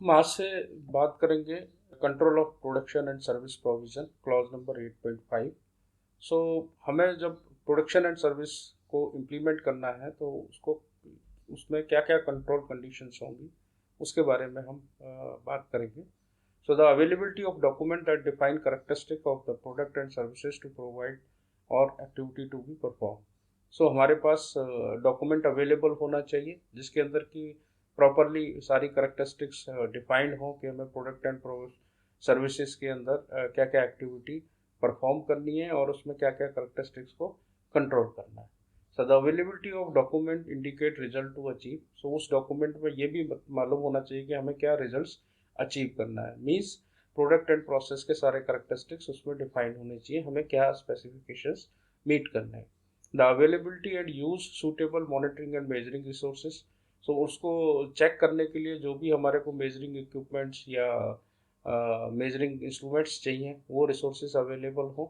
हम आज से बात करेंगे control of production and service provision clause number 8.5। सो हमें जब प्रोडक्शन एंड सर्विस को इम्प्लीमेंट करना है तो उसको उसमें क्या क्या कंट्रोल कंडीशंस होंगी उसके बारे में हम बात करेंगे। So the availability of document that define characteristic of the product and services to provide और एक्टिविटी टू बी परफॉर्म। सो हमारे पास डॉक्यूमेंट अवेलेबल होना चाहिए जिसके अंदर की प्रॉपरली सारी करेक्टरिस्टिक्स डिफाइंड हो कि हमें प्रोडक्ट एंड सर्विसेज के अंदर क्या क्या एक्टिविटी परफॉर्म करनी है और उसमें क्या क्या करेक्टरिस्टिक्स को कंट्रोल करना है। So the availability of document indicate result to achieve. So उस डॉक्यूमेंट में ये भी मालूम होना चाहिए कि हमें क्या रिजल्ट्स अचीव करना है। मीन्स प्रोडक्ट एंड प्रोसेस के सारे करेक्टरिस्टिक्स उसमें डिफाइन होने चाहिए, हमें क्या स्पेसिफिकेशंस मीट करना है। The availability and use suitable monitoring and measuring resources. So उसको चेक करने के लिए जो भी हमारे को मेजरिंग इक्विपमेंट्स या मेजरिंग इंस्ट्रूमेंट्स चाहिए वो रिसोर्सेज अवेलेबल हो।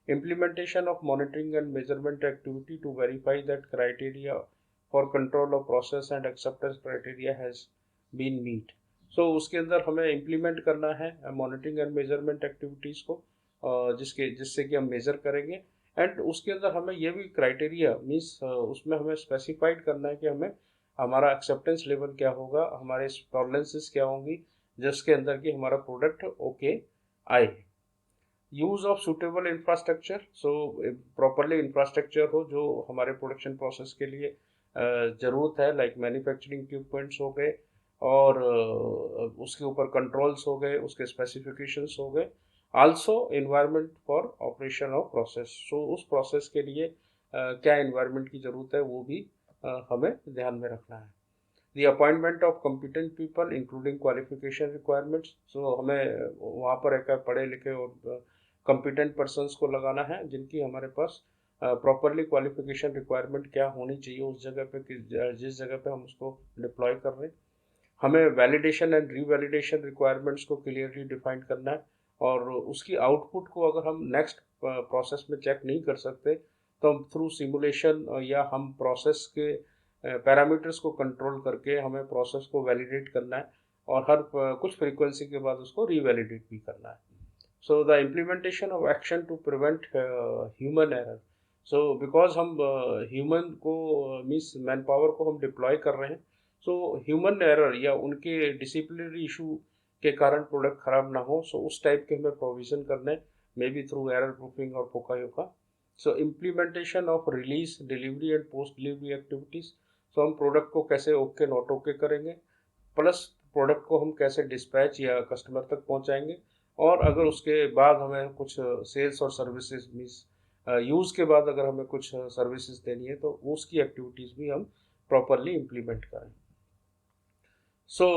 Implementation of monitoring and measurement activity to verify that criteria for control of process and acceptance criteria has been met. So उसके अंदर हमें इम्प्लीमेंट करना है मॉनिटरिंग एंड मेजरमेंट एक्टिविटीज़ को, जिससे कि हम मेज़र करेंगे। एंड उसके अंदर हमें ये भी क्राइटेरिया मीन्स उसमें हमें स्पेसिफाइड करना है कि हमें हमारा एक्सेप्टेंस लेवल क्या होगा, हमारे टॉलरेंसेस क्या होंगी जिसके अंदर कि हमारा प्रोडक्ट ओके आए। Use of suitable infrastructure. So properly infrastructure हो जो हमारे प्रोडक्शन प्रोसेस के लिए ज़रूरत है, लाइक मैन्युफैक्चरिंग इक्विपमेंट्स हो गए और उसके ऊपर कंट्रोल्स हो गए, उसके स्पेसिफिकेशंस हो गए। Also environment for operation of process. So उस प्रोसेस के लिए क्या इन्वायरमेंट की ज़रूरत है वो भी हमें ध्यान में रखना है। The appointment of competent people including qualification requirements. So हमें वहाँ पर एक पढ़े लिखे और कॉम्पिटेंट पर्सनस को लगाना है जिनकी हमारे पास प्रॉपरली क्वालिफिकेशन रिक्वायरमेंट क्या होनी चाहिए उस जगह पे जिस जगह पे हम उसको डिप्लॉय कर रहे हैं। हमें वैलिडेशन एंड रीवैलिडेशन रिक्वायरमेंट्स को क्लियरली डिफाइन करना है और उसकी आउटपुट को अगर हम नेक्स्ट प्रोसेस में चेक नहीं कर सकते तो हम थ्रू सिमुलेशन या हम प्रोसेस के पैरामीटर्स को कंट्रोल करके हमें प्रोसेस को वैलिडेट करना है और हर कुछ फ्रीक्वेंसी के बाद उसको रीवैलिडेट भी करना है। So the implementation of action to prevent human error. So because हम ह्यूमन को मीन्स मैन पावर को हम डिप्लॉय कर रहे हैं, सो ह्यूमन एरर या उनके डिसिप्लिनरी इशू के कारण प्रोडक्ट खराब ना हो, सो उस टाइप के हमें प्रोविज़न करने, may be through error proofing और poka yoke. So implementation of release delivery and post delivery activities. So हम प्रोडक्ट को कैसे ओके नॉट ओके करेंगे, प्लस प्रोडक्ट को हम कैसे डिस्पैच या कस्टमर तक पहुंचाएंगे, और अगर उसके बाद हमें कुछ सेल्स और सर्विसेज मीन्स यूज़ के बाद अगर हमें कुछ सर्विसेज देनी है तो उसकी एक्टिविटीज़ भी हम प्रॉपरली इम्प्लीमेंट करें। सो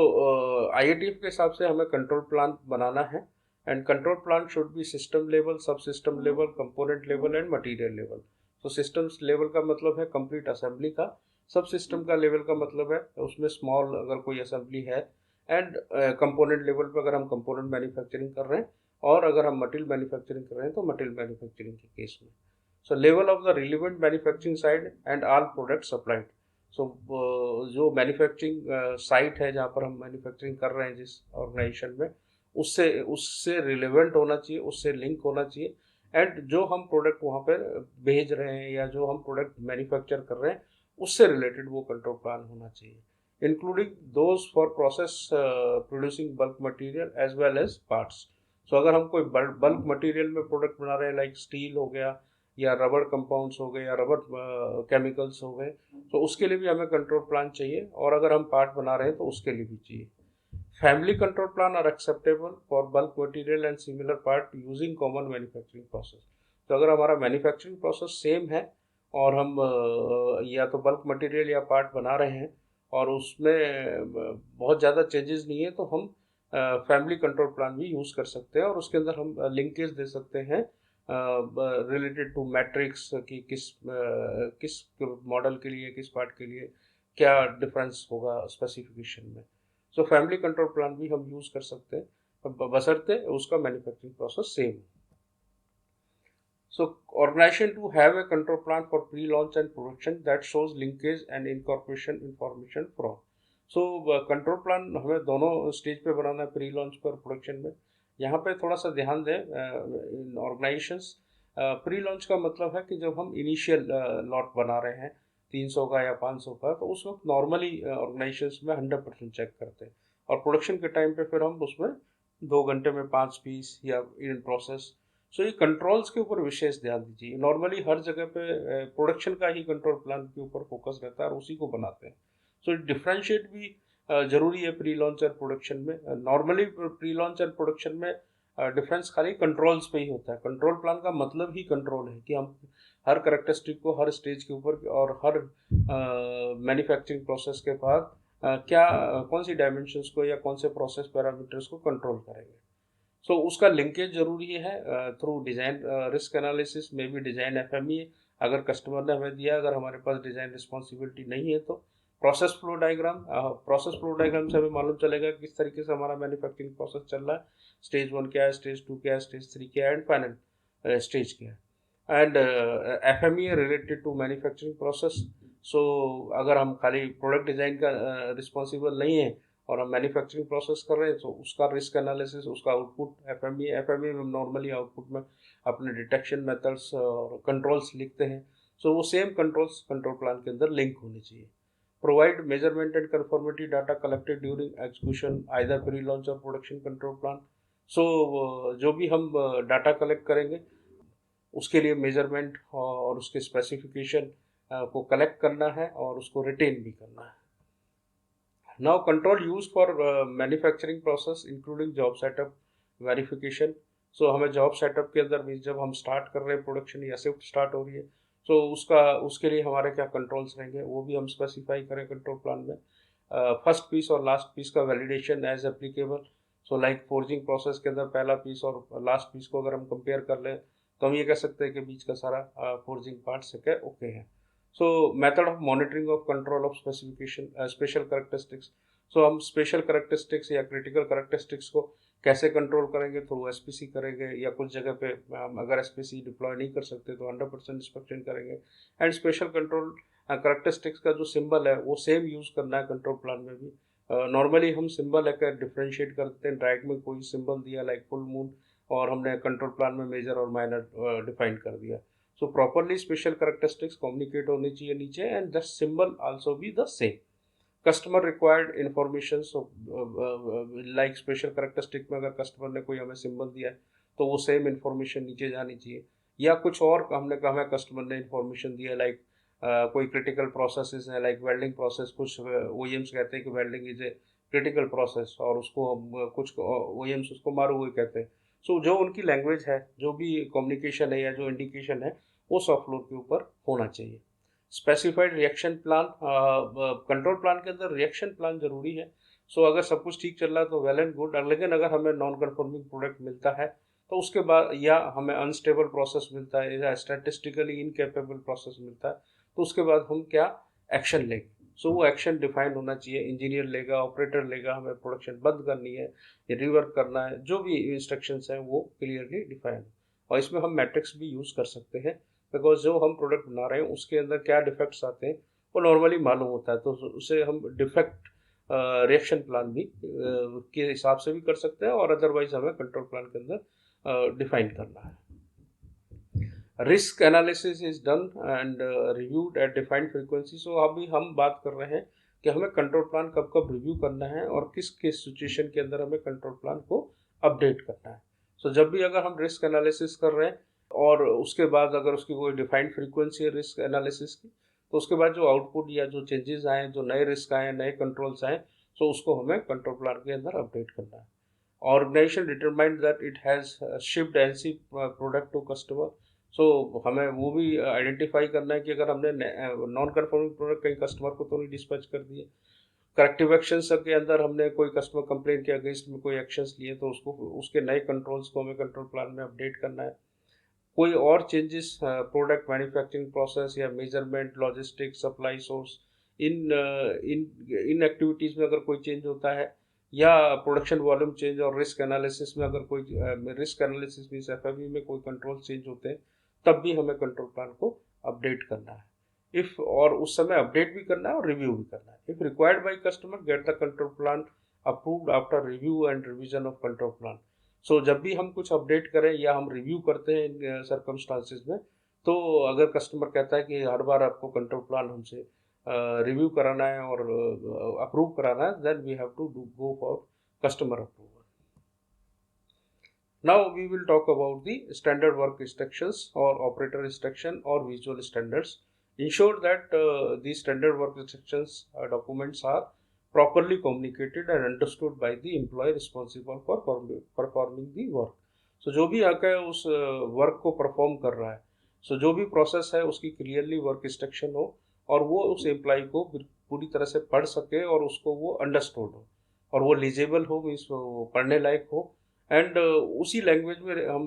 IATF के हिसाब से हमें कंट्रोल प्लान बनाना है and control plan should be system level, sub system level, component level and material level. तो सिस्टम्स लेवल का मतलब है कंप्लीट असेंबली का, सब सिस्टम का लेवल का मतलब है उसमें स्मॉल अगर कोई असेंबली है, एंड कंपोनेंट लेवल पर अगर हम कंपोनेंट मैन्युफैक्चरिंग कर रहे हैं और अगर हम मटेरियल मैन्युफैक्चरिंग कर रहे हैं तो मटेरियल मैन्युफैक्चरिंग के केस में। So level of the relevant manufacturing side and all product supplied. So जो मैन्युफैक्चरिंग साइट है जहाँ पर हम मैन्युफैक्चरिंग कर रहे हैं जिस ऑर्गेनाइजेशन में, उससे उससे रिलेवेंट होना चाहिए, उससे लिंक होना चाहिए। एंड जो हम प्रोडक्ट वहाँ पर भेज रहे हैं या जो हम प्रोडक्ट मैन्युफैक्चर कर रहे हैं उससे रिलेटेड वो कंट्रोल प्लान होना चाहिए, including those for process producing bulk material as well as parts. So अगर हम कोई बल्क मटेरियल में प्रोडक्ट बना रहे हैं, लाइक स्टील हो गया या रबड़ कंपाउंड्स हो गए या रबड़ केमिकल्स हो गए, तो उसके लिए भी हमें कंट्रोल प्लान चाहिए, और अगर हम पार्ट बना रहे हैं तो उसके लिए भी चाहिए। Family control plan are acceptable for bulk material and similar part using common manufacturing process. तो अगर हमारा मैन्युफैक्चरिंग प्रोसेस सेम है और हम या तो बल्क मटेरियल या पार्ट बना रहे हैं और उसमें बहुत ज़्यादा चेंजेस नहीं है तो हम फैमिली कंट्रोल प्लान भी यूज़ कर सकते हैं और उसके अंदर हम लिंकेज दे सकते हैं रिलेटेड टू मैट्रिक्स की किस मॉडल के लिए किस पार्ट के लिए क्या डिफरेंस होगा स्पेसिफिकेशन में। सो फैमिली कंट्रोल प्लान भी हम यूज़ कर सकते हैं बशर्ते उसका manufacturing process same. So organization to have a control plan for pre-launch and production that shows linkage and incorporation information from. So control plan हमें दोनों स्टेज पे बनाना है, प्री लॉन्च पर, प्रोडक्शन में। यहाँ पे थोड़ा सा ध्यान दें इन ऑर्गेनाइजेशंस। प्री लॉन्च का मतलब है कि जब हम इनिशियल लॉट बना रहे हैं 300 का या 500 का, तो उस वक्त नॉर्मली ऑर्गेनाइजेशंस में 100% चेक करते हैं, और प्रोडक्शन के टाइम पे फिर हम उसमें 2 घंटे में 5 पीस या इन प्रोसेस। सो ये कंट्रोल्स के ऊपर विशेष ध्यान दीजिए। नॉर्मली हर जगह पे प्रोडक्शन का ही कंट्रोल प्लान के ऊपर फोकस रहता है और उसी को बनाते हैं। सो डिफरेंशिएट भी जरूरी है प्री लॉन्च और प्रोडक्शन में। नॉर्मली प्री लॉन्च और प्रोडक्शन में डिफरेंस खाली कंट्रोल्स पे ही होता है। कंट्रोल प्लान का मतलब ही कंट्रोल है कि हम हर करेक्टरिस्टिक को हर स्टेज के ऊपर और हर मैन्युफैक्चरिंग प्रोसेस के बाद क्या कौन सी डायमेंशंस को या कौन से प्रोसेस पैरामीटर्स को कंट्रोल करेंगे। सो उसका लिंकेज जरूरी है थ्रू डिज़ाइन रिस्क एनालिसिस में भी। डिज़ाइन एफएमई अगर कस्टमर ने हमें दिया, अगर हमारे पास डिज़ाइन रिस्पॉन्सिबिलिटी नहीं है तो प्रोसेस फ्लो डायग्राम से हमें मालूम चलेगा किस तरीके से हमारा मैन्युफैक्चरिंग प्रोसेस चल रहा है। स्टेज 1 क्या है, स्टेज 2 क्या है, स्टेज 3 क्या है, एंड फाइनल स्टेज क्या है। And FME related to manufacturing process. So अगर हम खाली प्रोडक्ट डिज़ाइन का रिस्पॉन्सिबल नहीं है और हम मैन्युफैक्चरिंग प्रोसेस कर रहे हैं, तो उसका रिस्क एनालिसिस, उसका आउटपुट एफएमई में नॉर्मली आउटपुट में अपने डिटेक्शन मेथड्स और कंट्रोल्स लिखते हैं। सो वो सेम कंट्रोल्स कंट्रोल प्लान के अंदर लिंक होने चाहिए। Provide measurement and conformity data collected during execution either pre-launch or production control plan. So जो भी हम डाटा कलेक्ट करेंगे उसके लिए मेजरमेंट और उसके स्पेसिफिकेशन को कलेक्ट करना है और उसको रिटेन भी करना है। Now control use for manufacturing process including job setup verification. So हमें जॉब सेटअप के अंदर भी जब हम स्टार्ट कर रहे हैं प्रोडक्शन या शिफ्ट स्टार्ट हो रही है, तो उसके लिए हमारे क्या कंट्रोल्स रहेंगे वो भी हम स्पेसिफाई करें कंट्रोल प्लान में। फर्स्ट पीस और लास्ट पीस का validation as applicable. So like forging process के अंदर पहला पीस और लास्ट पीस को अगर हम कंपेयर कर लें तो हम ये कह सकते हैं कि बीच का सारा फोर्जिंग पार्ट से क्या ओके है। So method of monitoring of control of specification special characteristics. So हम स्पेशल करेक्टरिस्टिक्स या क्रिटिकल करेक्टरिस्टिक्स को कैसे कंट्रोल करेंगे, थ्रू एसपीसी करेंगे या कुछ जगह पे हम अगर एसपीसी डिप्लॉय नहीं कर सकते तो 100% इंस्पेक्शन करेंगे। एंड स्पेशल कंट्रोल करेक्टरिस्टिक्स का जो सिंबल है वो सेम यूज़ करना है कंट्रोल प्लान में भी। नॉर्मली हम सिंबल लेकर डिफ्रेंशिएट करते हैं। ड्राइग में कोई सिंबल दिया लाइक फुल मून और हमने कंट्रोल प्लान में मेजर और माइनर डिफाइन कर दिया। सो प्रॉपरली स्पेशल करेक्टरिस्टिक्स कम्युनिकेट होनी चाहिए नीचे and the symbol also be the same. Customer required information, like special characteristic में अगर कस्टमर ने कोई हमें सिंबल दिया है तो वो सेम इंफॉर्मेशन नीचे जानी चाहिए। या कुछ और हमने कहा हमें कस्टमर ने इंफॉर्मेशन दिया लाइक कोई क्रिटिकल प्रोसेसेस है लाइक वेल्डिंग प्रोसेस। कुछ ओईएम्स कहते हैं कि welding is a critical process और उसको कुछ ओईएम्स उसको मारू हुए कहते हैं। सो जो उनकी लैंग्वेज है, जो भी कम्युनिकेशन है या जो इंडिकेशन है वो सॉफ्ट फ्लोर के ऊपर होना चाहिए। Specified reaction plan, control plan के अंदर रिएक्शन प्लान जरूरी है। सो अगर सब कुछ ठीक चल रहा है तो वेल एंड गुड, लेकिन अगर हमें नॉन कंफर्मिंग प्रोडक्ट मिलता है तो उसके बाद या हमें अनस्टेबल प्रोसेस मिलता है या स्टैटिस्टिकली इनकेपेबल प्रोसेस मिलता है तो उसके बाद हम क्या एक्शन लेंगे। सो वो एक्शन डिफाइन होना चाहिए। इंजीनियर लेगा, ऑपरेटर लेगा, हमें प्रोडक्शन बंद करनी है या रिवर्क करना है, जो भी इंस्ट्रक्शंस हैं वो क्लियरली डिफाइन। और इसमें हम मैट्रिक्स भी यूज़ कर सकते हैं बिकॉज जो हम प्रोडक्ट बना रहे हैं उसके अंदर क्या डिफेक्ट्स आते हैं वो नॉर्मली मालूम होता है, तो उसे हम डिफेक्ट रिएक्शन प्लान भी के हिसाब से भी कर सकते हैं और अदरवाइज हमें कंट्रोल प्लान के अंदर डिफाइन करना है। Risk analysis is done and reviewed at defined frequency. So अभी हम बात कर रहे हैं कि हमें कंट्रोल प्लान कब कब रिव्यू करना है और किस किस सिचुएशन के अंदर हमें कंट्रोल प्लान को अपडेट करना है। सो जब भी अगर हम रिस्क एनालिसिस कर रहे हैं और उसके बाद अगर उसकी कोई डिफाइंड फ्रीक्वेंसी है रिस्क एनालिसिस की, तो उसके बाद जो आउटपुट या जो चेंजेस आए, जो नए रिस्क आए, नए कंट्रोल्स आए, तो उसको हमें कंट्रोल प्लान के अंदर अपडेट करना है। Organisation determined that it has shipped NC product to customer. So हमें वो भी आइडेंटिफाई करना है कि अगर हमने नॉन कन्फर्मिंग प्रोडक्ट कहीं कस्टमर को तो नहीं डिस्पैच कर दिए। करेक्टिव एक्शंस के अंदर हमने कोई कस्टमर कंप्लेन के अगेंस्ट में कोई एक्शंस लिए तो उसको उसके नए कंट्रोल्स को हमें कंट्रोल प्लान में अपडेट करना है। कोई और चेंजेस प्रोडक्ट मैन्युफैक्चरिंग प्रोसेस या मेजरमेंट, लॉजिस्टिक्स, सप्लाई सोर्स, इन इन एक्टिविटीज़ में अगर कोई चेंज होता है या प्रोडक्शन वॉल्यूम चेंज और रिस्क एनालिसिस में अगर कोई रिस्क एनालिसिस मींस एफएमई में कोई कंट्रोल चेंज होते हैं तब भी हमें कंट्रोल प्लान को अपडेट करना है। इफ, और उस समय अपडेट भी करना है और रिव्यू भी करना है। If required by customer, get the control plan approved after review and revision of control plan. So जब भी हम कुछ अपडेट करें या हम रिव्यू करते हैं इन सर्कमस्टांसिस में, तो अगर कस्टमर कहता है कि हर बार आपको कंट्रोल प्लान हमसे रिव्यू कराना है और अप्रूव कराना है, then we have to go for customer approval. Now we will talk about the standard work instructions or operator instruction or visual standards. Ensure that these standard work instructions documents are properly communicated and understood by the employee responsible for performing the work. So जो भी आकर उस work को perform कर रहा है, so जो भी प्रोसेस है उसकी क्लियरली वर्क इंस्ट्रक्शन हो और वो उस एम्प्लॉय को पूरी तरह से पढ़ सके और उसको वो अंडरस्टूड हो और वो लीजेबल हो, मीन्स पढ़ने लायक हो, एंड उसी लैंग्वेज में हम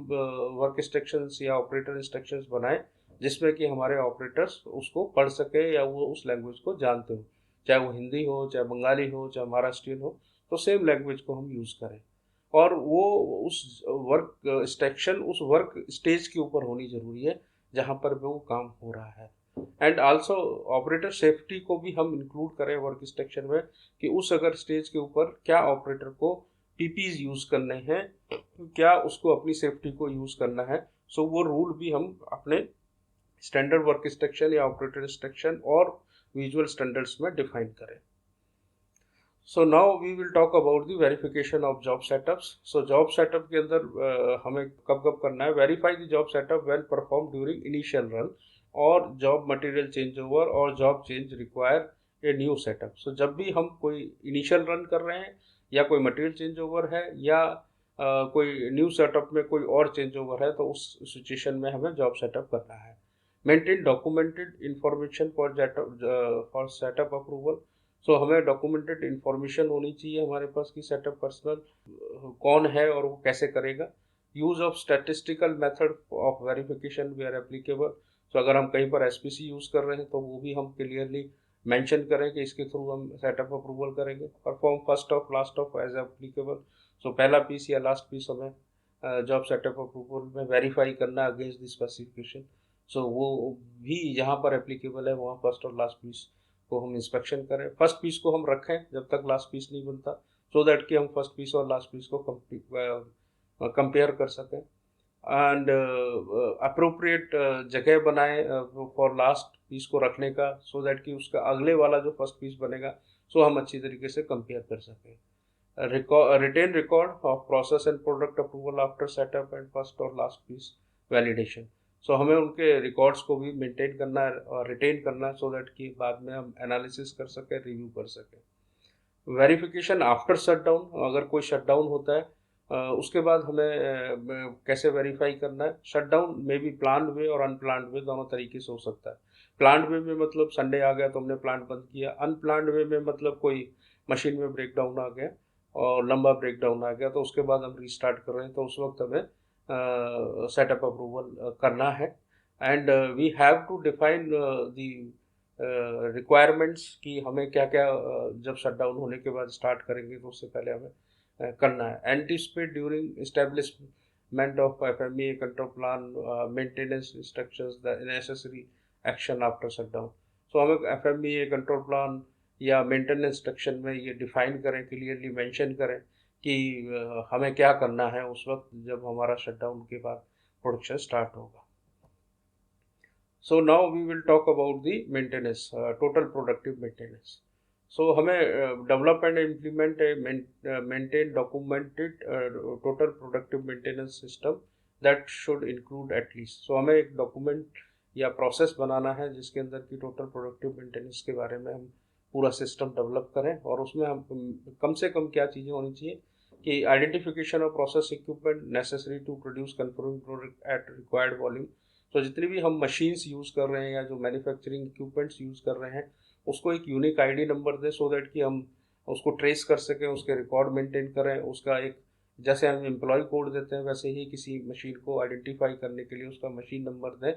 वर्क इंस्ट्रक्शंस या ऑपरेटर इंस्ट्रक्शंस बनाएं जिसमें कि हमारे ऑपरेटर्स उसको पढ़ सके या वो उस लैंग्वेज को जानते हो, चाहे वो हिंदी हो, चाहे बंगाली हो, चाहे महाराष्ट्रियन हो, तो सेम लैंग्वेज को हम यूज़ करें। और वो उस वर्क इंस्ट्रक्शन उस वर्क स्टेज के ऊपर होनी ज़रूरी है जहाँ पर वो काम हो रहा है। एंड आल्सो ऑपरेटर सेफ्टी को भी हम इंक्लूड करें वर्क इंस्ट्रक्शन में कि उस अगर स्टेज के ऊपर क्या ऑपरेटर को पीपीज यूज़ करने हैं, क्या उसको अपनी सेफ्टी को यूज़ करना है। सो वो रूल भी हम अपने स्टैंडर्ड वर्क इंस्ट्रक्शन या ऑपरेटर इंस्ट्रक्शन और विजुअल स्टैंडर्ड्स में डिफाइन करें। So now we will talk about the verification of job setups. So job setup के अंदर हमें कब कब करना है, verify the job setup when perform during initial run और जॉब मटेरियल चेंज ओवर और job change require a new setup. So जब भी हम कोई इनिशियल रन कर रहे हैं या कोई मटेरियल चेंज ओवर है या कोई न्यू सेटअप में कोई और चेंज ओवर है, तो उस सिचुएशन में हमें जॉब सेटअप करना है। Maintain documented information for setup approval. So हमें डॉक्यूमेंटेड इंफॉर्मेशन होनी चाहिए हमारे पास कि सेटअप पर्सनल कौन है और वो कैसे करेगा। Use of statistical method of verification where applicable. So अगर हम कहीं पर एसपीसी यूज़ कर रहे हैं तो वो भी हम क्लियरली मेंशन करें कि इसके थ्रू हम सेटअप अप्रूवल करेंगे। Perform first off last off as applicable. So पहला पीस या लास्ट पीस हमें जॉब सेटअप अप्रूवल में वेरीफाई करना अगेंस्ट द स्पेसिफिकेशन। सो वो भी जहाँ पर एप्लीकेबल है वहाँ फर्स्ट और लास्ट पीस को हम इंस्पेक्शन करें। फर्स्ट पीस को हम रखें जब तक लास्ट पीस नहीं बनता, सो दैट कि हम फर्स्ट पीस और लास्ट पीस को कंपेयर कर सकें। एंड अप्रोप्रिएट जगह बनाएं फॉर लास्ट पीस को रखने का, सो दैट कि उसका अगले वाला जो फर्स्ट पीस बनेगा सो हम अच्छी तरीके से कंपेयर कर सकें। Retain record of process and product approval after setup and first और लास्ट पीस वैलिडेशन। सो हमें उनके रिकॉर्ड्स को भी मेंटेन करना है और रिटेन करना है, सो दैट कि बाद में हम एनालिसिस कर सकें, रिव्यू कर सकें। वेरिफिकेशन आफ्टर शटडाउन, अगर कोई शटडाउन होता है उसके बाद हमें कैसे वेरीफाई करना है। शटडाउन में भी प्लान्ड वे और अनप्लान्ड वे दोनों तरीके से हो सकता है। प्लान्ड वे में मतलब संडे आ गया तो हमने प्लांट बंद किया। अनप्लान्ड वे में मतलब कोई मशीन में ब्रेक डाउन आ गया और लंबा ब्रेक डाउन आ गया, तो उसके बाद हम रीस्टार्ट कर रहे हैं, तो उस वक्त हमें सेटअप अप्रूवल करना है। And we have to define the requirements कि हमें क्या क्या जब शटडाउन होने के बाद स्टार्ट करेंगे तो उससे पहले हमें करना है। Anticipate during establishment of FMEA control plan maintenance instructions the necessary action after shutdown. So हमें एफएमईए कंट्रोल प्लान या मेंटेनेंस इंस्ट्रक्शन में ये डिफाइन करें, क्लियरली मेंशन करें कि हमें क्या करना है उस वक्त जब हमारा शटडाउन के बाद प्रोडक्शन स्टार्ट होगा। So now we will talk about the maintenance, total productive maintenance. So हमें develop and implement maintain documented total productive maintenance system that should include at least. So हमें एक डॉक्यूमेंट या प्रोसेस बनाना है जिसके अंदर की टोटल प्रोडक्टिव मेंटेनेंस के बारे में हम पूरा सिस्टम डेवलप करें, और उसमें हम कम से कम क्या चीज़ें होनी चाहिए कि identification of process equipment necessary to produce conforming product at required volume. तो जितनी भी हम मशीन्स यूज़ कर रहे हैं या जो मैन्युफैक्चरिंग इक्विपमेंट्स यूज़ कर रहे हैं उसको एक यूनिक आईडी नंबर दें, सो दैट कि हम उसको ट्रेस कर सकें, उसके रिकॉर्ड मेंटेन करें। उसका एक, जैसे हम एम्प्लॉय कोड देते हैं वैसे ही किसी मशीन को आइडेंटिफाई करने के लिए उसका मशीन नंबर दें,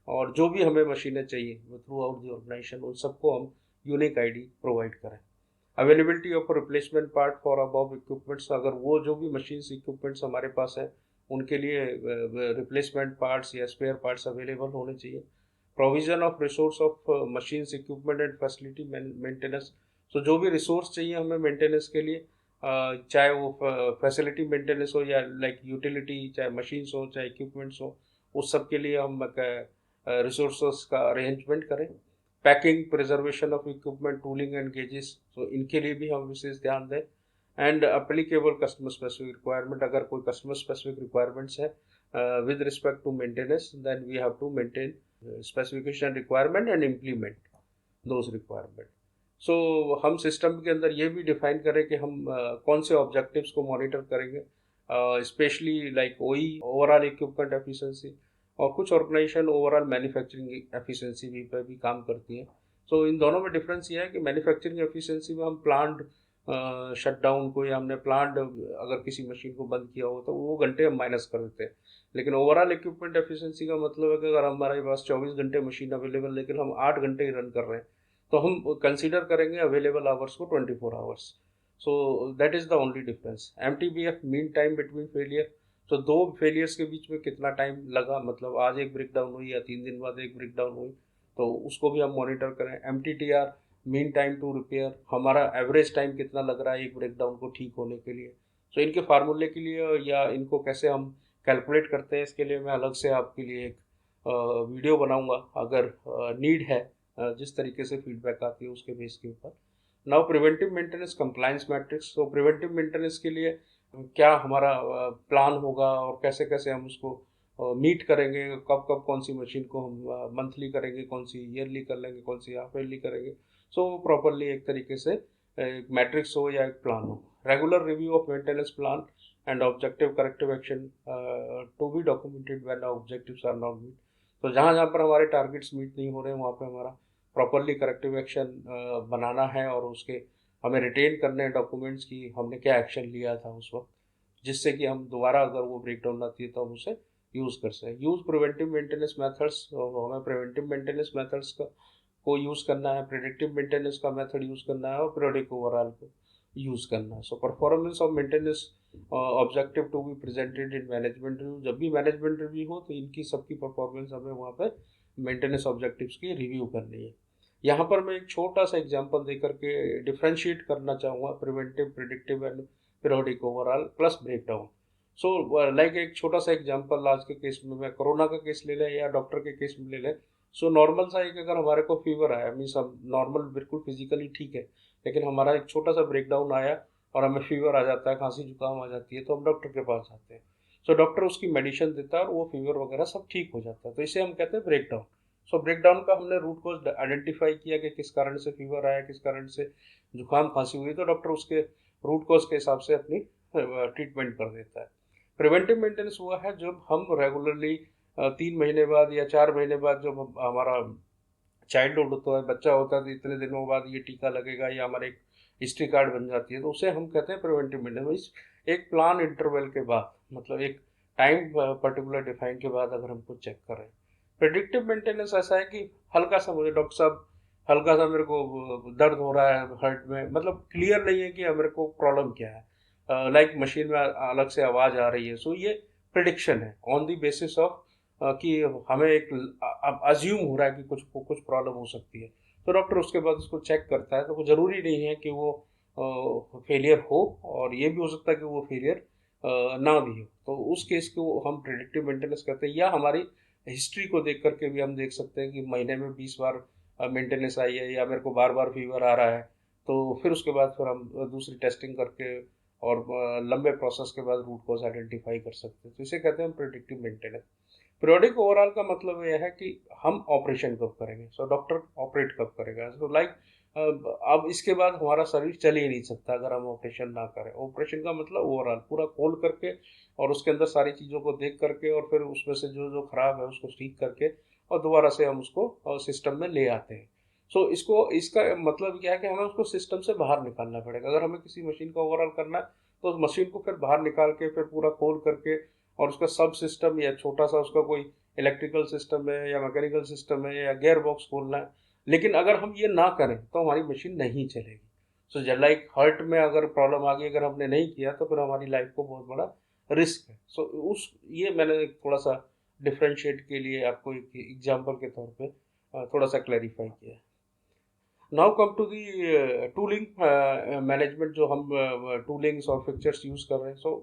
और जो भी हमें मशीनें चाहिए थ्रू आउट द ऑर्गेनाइजेशन उन सबको हम यूनिक आईडी प्रोवाइड करें। Availability of replacement part for above equipments, अगर वो जो भी मशीन्स इक्विपमेंट्स हमारे पास है उनके लिए रिप्लेसमेंट पार्ट्स या स्पेयर पार्ट्स अवेलेबल होने चाहिए। Provision of resource of machines equipment and facility maintenance. So जो भी रिसोर्स चाहिए हमें मेंटेनेंस के लिए, चाहे वो फैसिलिटी मेंटेनेंस हो या लाइक यूटिलिटी, चाहे मशीन्स हो चाहे इक्विपमेंट्स हो, उस सब के लिए हम रिसोर्स का अरेंजमेंट करें। Packing, preservation of equipment, tooling and gauges, तो इनके लिए भी हम विशेष ध्यान दें। And applicable customer specific requirement, अगर कोई कस्टमर स्पेसिफिक रिक्वायरमेंट्स है with respect to maintenance, then we have to maintain specification requirement and implement those requirement. So हम सिस्टम के अंदर ये भी डिफाइन करें कि हम कौन से ऑब्जेक्टिव्स को मॉनिटर करेंगे, स्पेशली लाइक ओई ओवरऑल इक्विपमेंट एफिशिएंसी, और कुछ ऑर्गेनाइजेशन ओवरऑल मैन्युफैक्चरिंग एफिशिएंसी भी पे भी काम करती हैं। सो इन दोनों में डिफरेंस ये है कि मैन्युफैक्चरिंग एफिशिएंसी में हम प्लांट शटडाउन को, या हमने प्लांट अगर किसी मशीन को बंद किया हो तो वो घंटे हम माइनस कर देते हैं। लेकिन ओवरऑल इक्विपमेंट एफिशिएंसी का मतलब है कि अगर हमारे पास 24 घंटे मशीन अवेलेबल, लेकिन हम 8 घंटे ही रन कर रहे हैं, तो हम कंसीडर करेंगे अवेलेबल आवर्स को 24 hours. So that is the only difference. MTBF, mean time between failure, तो दो फेलियर्स के बीच में कितना टाइम लगा, मतलब आज एक ब्रेक डाउन हुई या 3 दिन बाद एक ब्रेक डाउन हुई, तो उसको भी हम मॉनिटर करें। MTTR, mean time to repair, हमारा एवरेज टाइम कितना लग रहा है एक ब्रेक डाउन को ठीक होने के लिए। सो इनके फार्मूले के लिए या इनको कैसे हम कैलकुलेट करते हैं, इसके लिए मैं अलग से आपके लिए एक वीडियो बनाऊंगा, अगर नीड है, जिस तरीके से फीडबैक आती है उसके बेस के ऊपर। Now preventive maintenance compliance matrix, तो प्रिवेंटिव मेंटेनेंस के लिए क्या हमारा प्लान होगा और कैसे कैसे हम उसको मीट करेंगे, कब कब कौन सी मशीन को हम मंथली करेंगे, कौन सी ईयरली कर लेंगे, कौन सी हाफ ईयरली करेंगे। सो प्रॉपरली एक तरीके से एक मैट्रिक्स हो या एक प्लान हो। Regular review of maintenance plan and objective corrective action to be documented when objectives are not meet. तो जहाँ जहाँ पर हमारे टारगेट्स मीट नहीं हो रहे हैं वहाँ पे हमारा प्रॉपरली करेक्टिव एक्शन बनाना है, और उसके हमें रिटेन करने हैं डॉक्यूमेंट्स की हमने क्या एक्शन लिया था उस वक्त, जिससे कि हम दोबारा अगर वो ब्रेक डाउन आती है तो हम उसे यूज़ कर सकें। यूज़ प्रिवेंटिव मेंटेनेंस मेथड्स, हमें प्रिवेंटिव मेंटेनेंस मेथड्स को यूज़ करना है, प्रेडिक्टिव मेंटेनेंस का मेथड यूज़ करना है, और पीरियोडिक ओवरऑल को यूज़ करना है। So performance of maintenance objective to be presented in management review, जब भी मैनेजमेंट रिव्यू हो तो इनकी सबकी परफॉर्मेंस हमें वहाँ पे मेंटेनेंस ऑब्जेक्टिव्स की रिव्यू करनी है। यहाँ पर मैं एक छोटा सा एग्जांपल देकर के डिफ्रेंशिएट करना चाहूँगा preventive, predictive and periodic overall plus breakdown. So like एक छोटा सा एग्जांपल आज के केस में, मैं कोरोना का केस ले लें या डॉक्टर के केस में ले लें। सो नॉर्मल सा एक, अगर हमारे को फीवर आया, मीन्स हम नॉर्मल बिल्कुल फिजिकली ठीक है, लेकिन हमारा एक छोटा सा ब्रेकडाउन आया और हमें फीवर आ जाता है, खांसी जुकाम आ जाती है, तो हम डॉक्टर के पास जाते हैं। सो डॉक्टर उसकी मेडिसिन देता है और वो फीवर वगैरह सब ठीक हो जाता है, तो इसे हम कहते हैं ब्रेकडाउन। सो ब्रेकडाउन का हमने रूट कॉज आइडेंटिफाई किया कि किस कारण से फीवर आया, किस कारण से जुकाम खांसी हुई, तो डॉक्टर उसके रूट कॉज के हिसाब से अपनी ट्रीटमेंट कर देता है। प्रिवेंटिव मेंटेनेंस हुआ है जब हम रेगुलरली 3 महीने बाद या 4 महीने बाद, जब हमारा चाइल्डहुड होता है, बच्चा होता है, तो इतने दिनों बाद ये टीका लगेगा या हमारे एक हिस्ट्री कार्ड बन जाती है, तो उसे हम कहते हैं प्रिवेंटिव मेंटेनेंस। एक प्लान इंटरवल के बाद, मतलब एक टाइम पर्टिकुलर डिफाइन के बाद अगर हमको चेक करें। प्रेडिक्टिव मेंटेनेंस ऐसा है कि हल्का सा, मुझे डॉक्टर साहब हल्का सा मेरे को दर्द हो रहा है हार्ट में, मतलब क्लियर नहीं है कि मेरे को प्रॉब्लम क्या है, लाइक मशीन में अलग से आवाज़ आ रही है। सो ये प्रिडिक्शन है ऑन द बेसिस ऑफ कि हमें एक अब अज्यूम हो रहा है कि कुछ प्रॉब्लम हो सकती है, तो डॉक्टर उसके बाद उसको चेक करता है। तो वो ज़रूरी नहीं है कि वो फेलियर हो, और ये भी हो सकता है कि वो फेलियर ना भी हो, तो उस केस को हम प्रिडिक्टिव मेंटेनेंस करते हैं। या हमारी हिस्ट्री को देख करके भी हम देख सकते हैं कि महीने में 20 बार मेंटेनेंस आई है, या मेरे को बार बार फीवर आ रहा है, तो फिर उसके बाद फिर हम दूसरी टेस्टिंग करके और लंबे प्रोसेस के बाद रूट कॉज आइडेंटिफाई कर सकते हैं, तो इसे कहते हैं हम प्रिडिक्टिव मेंटेनेंस। पीरियोडिक ओवरऑल का मतलब यह है कि हम ऑपरेशन कब करेंगे, सो डॉक्टर ऑपरेट कब करेगा। सो लाइक अब इसके बाद हमारा सर्विस चल ही नहीं सकता अगर हम ऑपरेशन ना करें। ऑपरेशन का मतलब ओवरऑल पूरा खोल करके और उसके अंदर सारी चीज़ों को देख करके, और फिर उसमें से जो जो खराब है उसको ठीक करके, और दोबारा से हम उसको सिस्टम में ले आते हैं। सो इसका मतलब क्या है कि हमें उसको सिस्टम से बाहर निकालना पड़ेगा। अगर हमें किसी मशीन का ओवरऑल करना है तो उस मशीन को फिर बाहर निकाल के फिर पूरा खोल करके, और उसका सब सिस्टम या छोटा सा उसका कोई इलेक्ट्रिकल सिस्टम है या मैकेनिकल सिस्टम है या गियर बॉक्स खोलना है। लेकिन अगर हम ये ना करें तो हमारी मशीन नहीं चलेगी। सो लाइक हार्ट में अगर प्रॉब्लम आ गई, अगर हमने नहीं किया, तो फिर हमारी लाइफ को बहुत बड़ा रिस्क है। सो उस ये मैंने थोड़ा सा डिफ्रेंशिएट के लिए आपको एक एग्जाम्पल के तौर पे थोड़ा सा क्लैरिफाई किया है। Now come to the tooling management, जो हम टूलिंग्स और फिक्चर्स यूज़ कर रहे हैं, so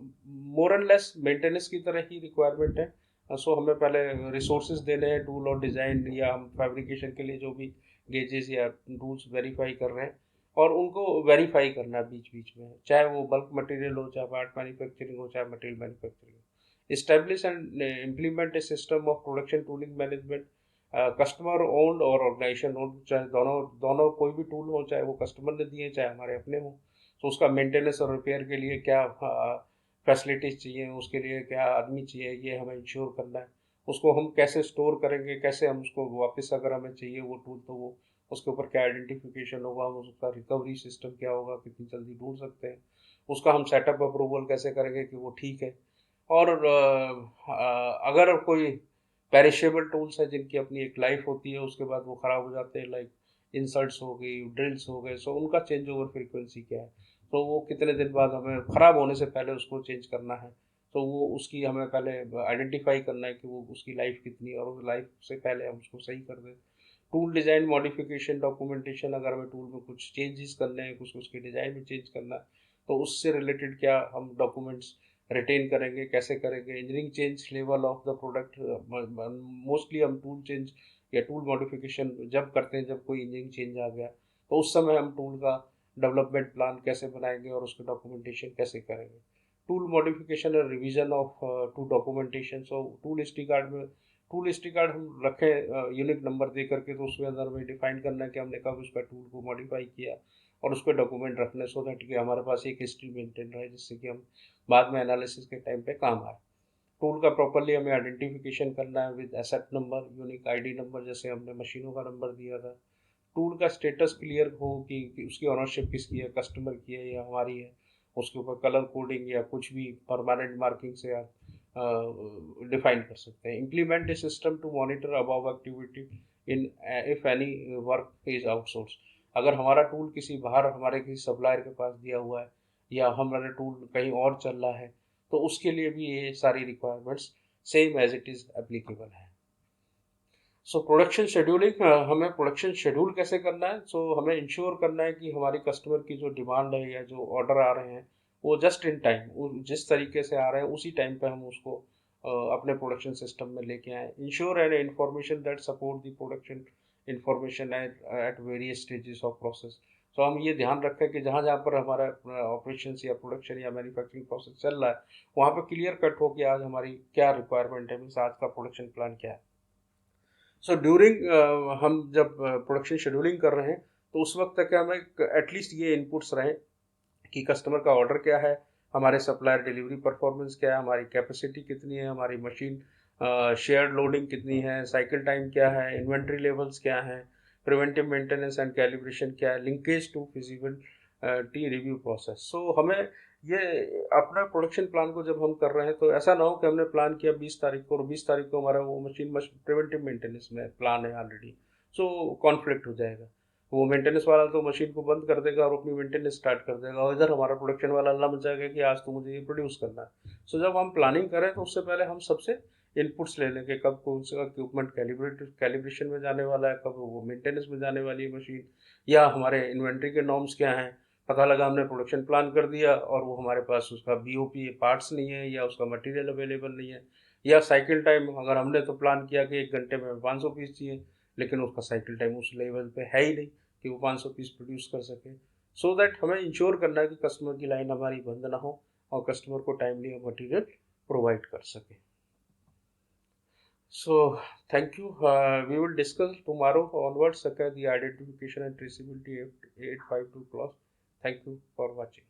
more and less maintenance की तरह ही रिक्वायरमेंट है। सो हमें पहले रिसोर्सेज देने हैं टूल और डिज़ाइन, या हम फैब्रिकेशन के लिए जो भी गेजेस या टूल्स वेरीफाई कर रहे हैं, और उनको वेरीफाई करना है बीच बीच में, चाहे वो बल्क मटेरियल हो, चाहे पार्ट मैन्युफैक्चरिंग हो, चाहे मटेरियल मैन्युफैक्चरिंग हो। Establish and implement a system of production tooling management, customer owned और ऑर्गेनाइजेशन ओन्ड, चाहे दोनों दोनों कोई भी टूल हो, चाहे वो कस्टमर ने दिए चाहे हमारे अपने हो, तो उसका मेंटेनेंस और रिपेयर के लिए क्या फैसिलिटीज़ चाहिए, उसके लिए क्या आदमी चाहिए, ये हमें इंश्योर करना है। उसको हम कैसे स्टोर करेंगे, कैसे हम उसको वापस अगर हमें चाहिए वो टूल, तो वो उसके ऊपर क्या आइडेंटिफिकेशन होगा, उसका रिकवरी सिस्टम क्या होगा, कितनी जल्दी ढूंढ सकते हैं, उसका हम सेटअप अप्रूवल कैसे करेंगे कि वो ठीक है। और अगर कोई पेरिशेबल टूल्स हैं जिनकी अपनी एक लाइफ होती है, उसके बाद वो ख़राब हो जाते हैं, लाइक इंसर्ट्स हो गई, ड्रिल्स हो गए, सो उनका चेंज ओवर फ्रीक्वेंसी क्या है, तो वो कितने दिन बाद हमें ख़राब होने से पहले उसको चेंज करना है, तो वो उसकी हमें पहले आइडेंटिफाई करना है कि वो उसकी लाइफ कितनी है, और उस लाइफ से पहले हम उसको सही कर दें। टूल डिज़ाइन मॉडिफिकेशन डॉक्यूमेंटेशन, अगर हमें टूल में कुछ चेंजेस करने हैं, कुछ उसके डिज़ाइन में चेंज करना है, तो उससे रिलेटेड क्या हम डॉक्यूमेंट्स रिटेन करेंगे, कैसे करेंगे। Engineering change level of the product, mostly हम टूल चेंज या टूल मॉडिफिकेशन जब करते हैं जब कोई इंजीनियरिंग चेंज आ गया, तो उस समय हम टूल का डेवलपमेंट प्लान कैसे बनाएंगे और उसका डॉक्यूमेंटेशन कैसे करेंगे। टूल मॉडिफिकेशन और revision of to documentation, so tool history card में, टूल हिस्ट्री कार्ड हम रखें यूनिक नंबर दे करके, तो उसके अंदर हमें डिफाइन करना है कि हमने कब उसका टूल को मॉडिफाई किया, और उस पर डॉक्यूमेंट रखने, सो दैट कि हमारे पास एक हिस्ट्री मेंटेन रहे, जिससे कि हम बाद में एनालिसिस के टाइम पे काम आए। टूल का प्रॉपरली हमें आइडेंटिफिकेशन करना है with asset number, unique ID number, जैसे हमने मशीनों का नंबर दिया था। टूल का स्टेटस क्लियर हो कि उसकी ऑनरशिप किसकी है, कस्टमर की है या हमारी है। उसके ऊपर कलर कोडिंग या कुछ भी परमानेंट मार्किंग से आप डिफाइन कर सकते हैं। Implement a system to monitor above activity in if any work is outsource. अगर हमारा टूल किसी बाहर हमारे किसी सप्लायर के पास दिया हुआ है, या हमारा टूल कहीं और चल रहा है, तो उसके लिए भी ये सारी requirements same as it is applicable है। सो प्रोडक्शन शेड्यूलिंग, हमें प्रोडक्शन शेड्यूल कैसे करना है, सो हमें इंश्योर करना है कि हमारी कस्टमर की जो डिमांड है या जो ऑर्डर आ रहे हैं, वो जस्ट इन टाइम, वो जिस तरीके से आ रहे हैं उसी टाइम पे हम उसको अपने प्रोडक्शन सिस्टम में लेके आए। Ensure an information that support the production information at various stages of process. तो हम ये ध्यान रखें कि जहाँ जहाँ पर हमारा ऑपरेशन या प्रोडक्शन या मैन्युफैक्चरिंग प्रोसेस चल रहा है, वहाँ पर क्लियर कट हो कि आज हमारी क्या रिक्वायरमेंट है, मीन्स आज का प्रोडक्शन प्लान क्या है। सो ड्यूरिंग, हम जब प्रोडक्शन शेड्यूलिंग कर रहे हैं, तो उस वक्त तक हमें एटलीस्ट ये इनपुट्स रहें कि कस्टमर का ऑर्डर क्या है, हमारे सप्लायर डिलीवरी परफॉर्मेंस क्या है, हमारी कैपेसिटी कितनी है, हमारी मशीन शेयर्ड लोडिंग कितनी है, साइकिल टाइम क्या है, इन्वेंट्री लेवल्स क्या हैं, प्रिवेंटिव मेंटेनेंस एंड कैलिब्रेशन क्या है, linkage to feasibility review process. So हमें ये अपना प्रोडक्शन प्लान को जब हम कर रहे हैं, तो ऐसा ना हो कि हमने प्लान किया 20 तारीख को, और 20 तारीख को हमारा वो मशीन प्रिवेंटिव मेंटेनेंस में प्लान है ऑलरेडी, सो कॉन्फ्लिक्ट हो जाएगा। वो मेंटेनेंस वाला तो मशीन को बंद कर देगा और अपनी मेंटेनेंस स्टार्ट कर देगा, और इधर हमारा प्रोडक्शन वाला अल्लाह मचाएगा कि आज तो मुझे ये प्रोड्यूस करना है। सो जब हम प्लानिंग करें, तो उससे पहले हम सबसे इनपुट्स ले लेंगे, कब कौन सा इक्विपमेंट कैलिब्रेशन में जाने वाला है, कब वो मेंटेनेंस में जाने वाली है मशीन, या हमारे इन्वेंट्री के नॉर्म्स क्या हैं। पता लगा हमने प्रोडक्शन प्लान कर दिया और वो हमारे पास उसका बीओपी पार्ट्स नहीं है, या उसका मटेरियल अवेलेबल नहीं है, या साइकिल टाइम, अगर हमने तो प्लान किया कि 1 घंटे में 500 पीस चाहिए, लेकिन उसका साइकिल टाइम उस लेवल पे है ही नहीं कि वो 500 पीस प्रोड्यूस कर सके। सो दैट हमें इंश्योर करना है कि कस्टमर की लाइन हमारी बंद ना हो, और कस्टमर को टाइमली मटेरियल प्रोवाइड कर सके। So thank you, we will discuss tomorrow onwards the identification and traceability 852 clause. Thank you for watching.